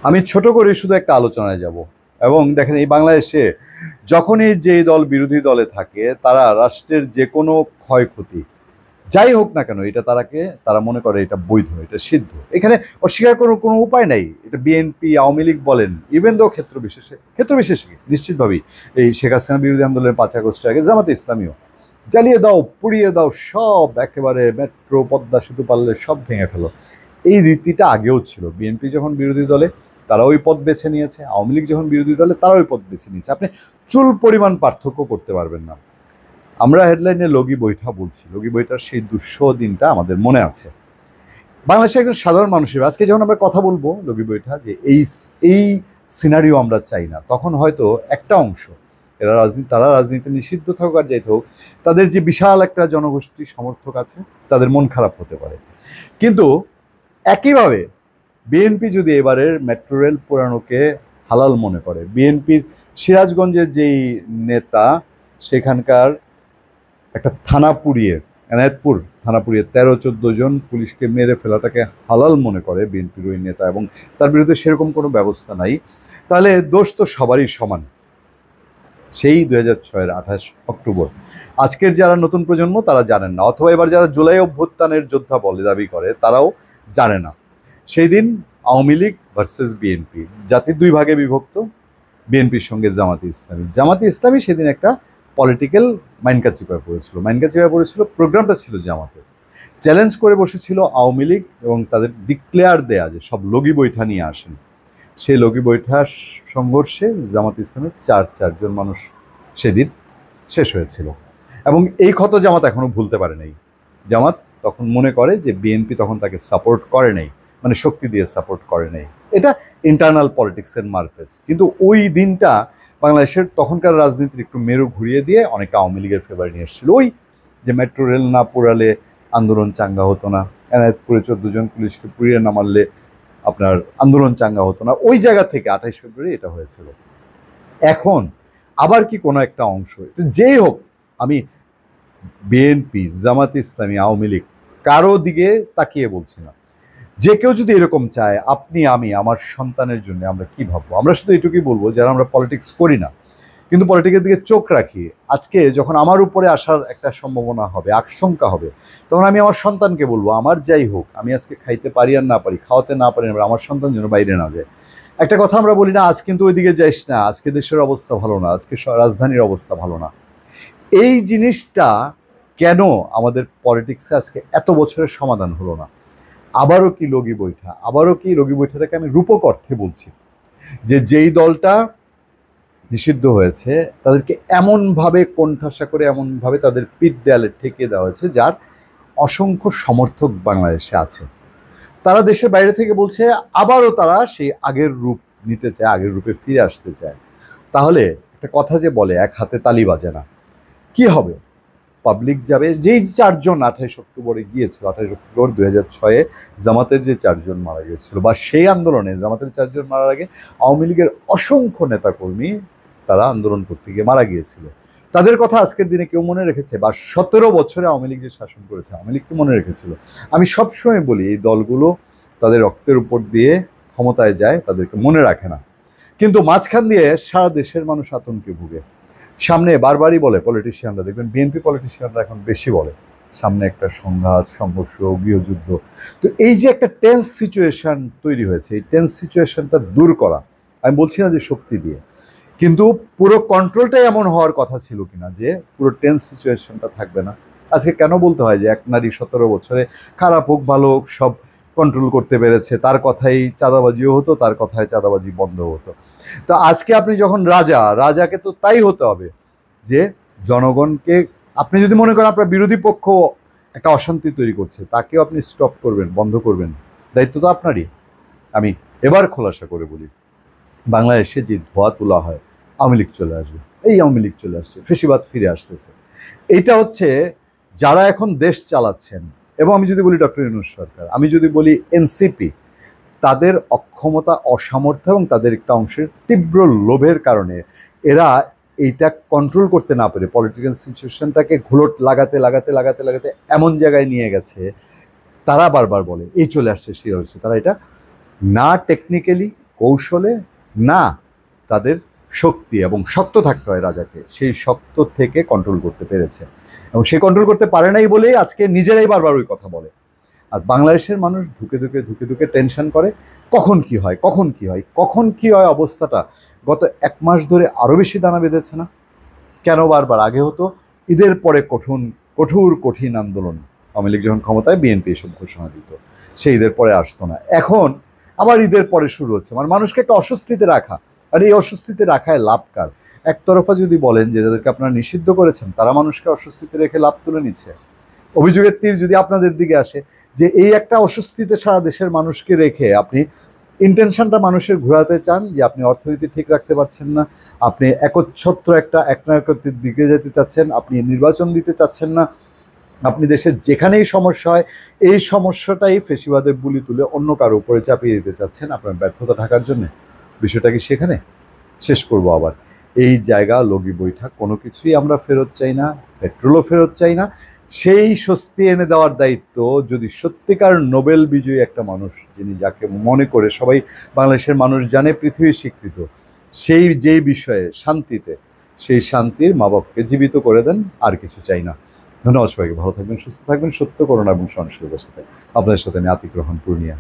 আমি ছোট করে শুধু একটা আলোচনায় যাব এবং দেখেন এই বাংলাদেশে যখনই যে দল বিরোধী দলে থাকে তারা রাষ্ট্রের যে কোনো ক্ষয়ক্ষতি যাই হোক না কেন এটা তারা মনে করে এটা বৈধ, এটা সিদ্ধ। এখানে অস্বীকার করার কোনো উপায় নাই। এটা বিএনপি, আওয়ামী লীগ বলেন, ইভেন দো ক্ষেত্র বিশেষে নিশ্চিতভাবেই এই শেখ হাসিনা বিরোধী আন্দোলনের 5 আগস্টের আগে জামাতে ইসলামীও জ্বালিয়ে দাও, পুড়িয়ে দাও, সব একেবারে মেট্রো, পদ্মা সেতু পারলে সব ভেঙে ফেলো। এই রীতিটা আগেও ছিল। বিএনপি যখন বিরোধী দলে তারা ওই পথ বেছে নিয়েছে, আওয়ামী লীগ যখন বিরোধী দলে তারা ওই পথ বেছে নিয়েছে। আপনি চুল পরিমাণ পার্থক্য করতে পারবেন না। আমরা হেডলাইনে লগি বৈঠা বলছি, লগি বৈঠার সেই দুঃসহ দিনটা আমাদের মনে আছে। বাংলাদেশের একজন সাধারণ মানুষের আজকে যখন আমরা কথা বলবো লগি বৈঠা যে এই সিনারিও আমরা চাই না, তখন হয়তো একটা অংশ তারা রাজনীতি নিষিদ্ধ থাকুক আর যাই হোক, তাদের যে বিশাল একটা জনগোষ্ঠী সমর্থক আছে তাদের মন খারাপ হতে পারে। কিন্তু একইভাবে বিএনপি যদি এবারের মেট্রো রেল পোড়ানোকে হালাল মনে করে, বিএনপির সিরাজগঞ্জের যেই নেতা সেখানকার একটা থানা পুড়িয়ে, এনায়েতপুর থানা পুড়িয়ে 13-14 জন পুলিশকে মেরে ফেলাটাকে হালাল মনে করে বিএনপির ওই নেতা এবং তার বিরুদ্ধে সেরকম কোনো ব্যবস্থা নাই, তাহলে দোষ তো সবারই সমান। সেই 2006-এর 28 অক্টোবর আজকের যারা নতুন প্রজন্ম তারা জানেন না, অথবা এবার যারা জুলাই অভ্যুত্থানের যোদ্ধা বলে দাবি করে তারাও জানে না। সেই দিন আওয়ামী লীগ ভার্সেস বিএনপি, জাতি দুই ভাগে বিভক্ত, বিএনপির সঙ্গে জামাতে ইসলামী সেদিন একটা পলিটিক্যাল মাইনকাচিপায় পড়েছিল। প্রোগ্রামটা ছিল জামাতে, চ্যালেঞ্জ করে বসেছিল আওয়ামী লীগ এবং তাদের ডিক্লেয়ার দেয়া যে সব লগি বৈঠা নিয়ে আসেন। সেই লগি বৈঠা সংঘর্ষে জামাতে ইসলামের চারজন মানুষ সেদিন শেষ হয়েছিল এবং এই ক্ষত জামাত এখনো ভুলতে পারে নাই। জামাত তখন মনে করে যে বিএনপি তখন তাকে সাপোর্ট করে নাই, মানে শক্তি দিয়ে সাপোর্ট করে নাই। এটা ইন্টারনাল পলিটিক্সের মারফেস। কিন্তু ওই দিনটা বাংলাদেশের তখনকার রাজনীতির একটু মেরু ঘুরিয়ে দিয়ে অনেকটা আওয়ামী লীগের ফেভারে নিয়ে এসেছিল। ওই যে মেট্রো রেল না পোড়ালে আন্দোলন চাঙ্গা হতো না, এনায়েতপুরে 14 জন পুলিশকে পুড়িয়ে না মারলে আপনার আন্দোলন চাঙ্গা হতো না, ওই জায়গা থেকে 28 ফেব্রুয়ারি এটা হয়েছিল। এখন আবার কি কোনো একটা অংশ, যেই হোক, আমি বিএনপি, জামাত ইসলামী, আওয়ামী লীগ কারো দিকে তাকিয়ে বলছি না, যে কেউ যদি এরকম চায়, আপনি আমি আমার সন্তানের জন্য আমরা কি ভাববো? আমরা শুধু এটুকুই বলবো যারা আমরা পলিটিক্স করি না কিন্তু পলিটিক্সের দিকে চোখ রাখি, আজকে যখন আমার উপরে আসার একটা সম্ভাবনা হবে, আশঙ্কা হবে, তখন আমি আমার সন্তানকে বলবো আমার যাই হোক, আমি আজকে খাইতে পারি আর না পারি, খাওয়াতে না পারি, আমার সন্তান যেন বাইরে না যায়। একটা কথা আমরা বলি না, আজ কিন্তু ওইদিকে যাইস না, আজকে দেশের অবস্থা ভালো না, আজকে রাজধানীর অবস্থা ভালো না। এই জিনিসটা কেন আমাদের পলিটিক্সে আজকে এত বছরের সমাধান হলো না? আবারও কি লগি বৈঠাটাকে আমি রূপক অর্থে বলছি যে যেই দলটা নিষিদ্ধ হয়েছে তাদেরকে এমনভাবে কোণঠাসা করে, এমনভাবে তাদের পিঠ দেয়ালে ঠেকিয়ে দেওয়া হয়েছে যার অসংখ্য সমর্থক বাংলাদেশে আছে। তারা দেশের বাইরে থেকে বলছে আবারও তারা সেই আগের রূপ নিতে চায়, আগের রূপে ফিরে আসতে চায়। তাহলে একটা কথা যে বলে এক হাতে তালি বাজে না, কি হবে? পাবলিক যাবে, যেই 4 জন 28 অক্টোবরে গিয়েছিল, 28 অক্টোবর 2006-এ জামাতের যে 4 জন মারা গিয়েছিল, বা সেই আন্দোলনে জামাতের 4 জন মারার আগে আওয়ামী লীগের অসংখ্য নেতাকর্মী তারা আন্দোলন করতে গিয়ে মারা গিয়েছিল। তাদের কথা আজকের দিনে কেউ মনে রেখেছে? বা 17 বছরে আওয়ামী লীগ যে শাসন করেছে, আওয়ামী লীগ কি মনে রেখেছিল? আমি সবসময় বলি এই দলগুলো তাদের রক্তের উপর দিয়ে ক্ষমতায় যায়, তাদেরকে মনে রাখে না, কিন্তু মাঝখান দিয়ে সারা দেশের মানুষ আতঙ্কে ভুগে। সামনে বারবারই বলে পলিটিশিয়ানরা, দেখবেন বিএনপি পলিটিশিয়ানরা এখন বেশি বলে সামনে একটা সংঘাত, সংঘর্ষ, গৃহযুদ্ধ। তো এই যে একটা টেন্স সিচুয়েশন তৈরি হয়েছে, এই টেন্স সিচুয়েশনটা দূর করা, আমি বলছি না যে শক্তি দিয়ে, কিন্তু পুরো কন্ট্রোলটাই এমন হওয়ার কথা ছিল কিনা যে পুরো টেন্স সিচুয়েশনটা থাকবে না। আজকে কেন বলতে হয় যে এক নারী 17 বছরে খারাপ হোক ভালো হোক সব কন্ট্রোল করতে পেরেছে, তার কথাই চাঁদাবাজিও হতো, তার কথায় চাঁদাবাজি বন্ধ হতো। তো আজকে আপনি যখন রাজাকে তো তাই হতে হবে যে জনগণকে, আপনি যদি মনে করেন আপনার বিরোধী পক্ষ একটা অশান্তি তৈরি করছে, তাকেও আপনি স্টপ করবেন, বন্ধ করবেন, দায়িত্ব তো আপনারই। আমি এবার খোলাসা করে বলি, বাংলাদেশে যে ধোয়া তোলা হয় আওয়ামী লীগ চলে আসবে, এই আওয়ামী লীগ চলে আসছে, ফেসিবাদ ফিরে আসতেছে, এইটা হচ্ছে যারা এখন দেশ চালাচ্ছেন। এবং আমি যদি বলি ডক্টর ইউনূস সরকার, আমি যদি বলি এনসিপি, তাদের অক্ষমতা, অসামর্থ্য এবং তাদের একটা অংশের তীব্র লোভের কারণে এরা এইটা কন্ট্রোল করতে না পেরে পলিটিক্যাল সিচুয়েশনটাকে ঘোলট লাগাতে লাগাতে লাগাতে লাগাতে এমন জায়গায় নিয়ে গেছে, তারা বারবার বলে এই চলে আসছে, সেই হচ্ছে, তারা এটা না টেকনিক্যালি কৌশলে, না তাদের শক্তি, এবং শক্ত থাকতে হয় রাজাকে, সেই শক্ত থেকে কন্ট্রোল করতে পেরেছে। এবং সে কন্ট্রোল করতে পারে নাই বলেই আজকে নিজেরাই বারবার ওই কথা বলে। আর বাংলাদেশের মানুষ ধুকে টেনশন করে কখন কি হয়, কখন কি হয়, কখন কি হয়। অবস্থাটা গত 1 মাস ধরে আরো বেশি দানা বেঁধেছে না? কেন বারবার? আগে হতো ঈদের পরে কঠিন আন্দোলন, আওয়ামী লীগ যখন ক্ষমতায় বিএনপি এসব ঘোষণা দিত, সেই ঈদের পরে আসতো না। এখন আবার ঈদের পরে শুরু হচ্ছে, মানে মানুষকে একটা অস্বস্তিতে রাখা। আর এই অস্বস্তিতে রাখায় লাভ কার? একতরফা যদি বলেন যে যাদেরকে আপনারা নিষিদ্ধ করেছেন তারা মানুষকে অস্বস্তিতে রেখে লাভ তুলে নিচ্ছে, অভিযোগের তীর যদি আপনাদের দিকে আসে যে এই একটা অস্বস্তিতে সারা দেশের মানুষকে রেখে আপনি ইন্টেনশনটা মানুষের ঘোরাতে চান যে আপনি অর্থনীতি ঠিক রাখতে পারছেন না, আপনি একচ্ছত্র একটা একনায়কত্বের দিকে যেতে চাচ্ছেন, আপনি নির্বাচন দিতে চাচ্ছেন না, আপনি দেশের যেখানেই সমস্যা হয় এই সমস্যাটাই ফেসিবাদের বুলি তুলে অন্য কারো উপরে চাপিয়ে দিতে চাচ্ছেন আপনার ব্যর্থতা ঢাকার জন্য। বিষয়টা কি সেখানে? শেষ করব আবার, এই জায়গা লগি বৈঠা কোনো কিছুই আমরা ফেরত চাই না, পেট্রোলও ফেরত চাই না। সেই স্বস্তি এনে দেওয়ার দায়িত্ব যদি সত্যিকার নোবেল বিজয়ী একটা মানুষ, যিনি যাকে মনে করে সবাই বাংলাদেশের মানুষ জানে পৃথিবী স্বীকৃত, সেই যেই বিষয়ে শান্তিতে, সেই শান্তির মা বাপকে জীবিত করে দেন, আর কিছু চাই না। ধন্যবাদ সবাইকে, ভালো থাকবেন, সুস্থ থাকবেন, সত্য করুণা এবং সহনশীলতার সাথে। আপনাদের সাথে আমি আতিক রহমান, পূর্ণিয়া।